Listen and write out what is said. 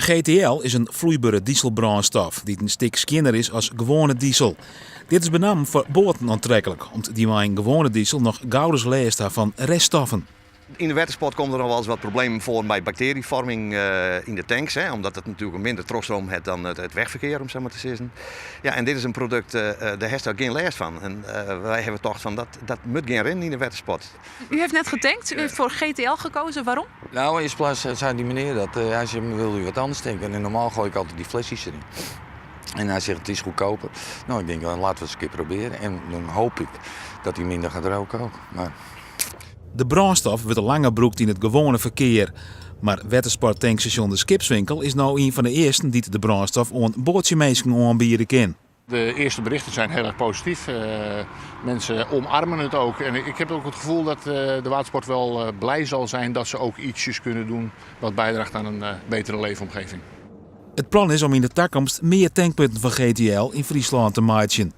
GTL is een vloeibare dieselbrandstof die een stuk skinner is als gewone diesel. Dit is benamelijk voor boten aantrekkelijk, omdat die maar in gewone diesel nog gouders leest van reststoffen. In de watersport komen er nog wel eens wat problemen voor bij bacterievorming in de tanks. Omdat het natuurlijk een minder trostroom heeft dan het wegverkeer, om zo maar te zeggen. Ja, en dit is een product, daar heeft er geen last van. En wij hebben toch van dat moet geen rennen in de watersport. U heeft net getankt, u heeft voor GTL gekozen. Waarom? Nou, in eerste plaats zei die meneer dat hij zei, wil u wat anders tanken? En normaal gooi ik altijd die flesjes erin. En hij zegt, het is goedkoper. Nou, ik denk, laten we het eens een keer proberen. En dan hoop ik dat hij minder gaat roken ook. Maar... De brandstof wordt langer gebruikt in het gewone verkeer. Maar watersporttanksstation De Skipswinkel is nou een van de eerste die de brandstof aan bootjemeesken aanbieden kan. De eerste berichten zijn heel erg positief. Mensen omarmen het ook. En ik heb ook het gevoel dat de watersport wel blij zal zijn dat ze ook ietsjes kunnen doen wat bijdraagt aan een betere leefomgeving. Het plan is om in de toekomst meer tankpunten van GTL in Friesland te maken.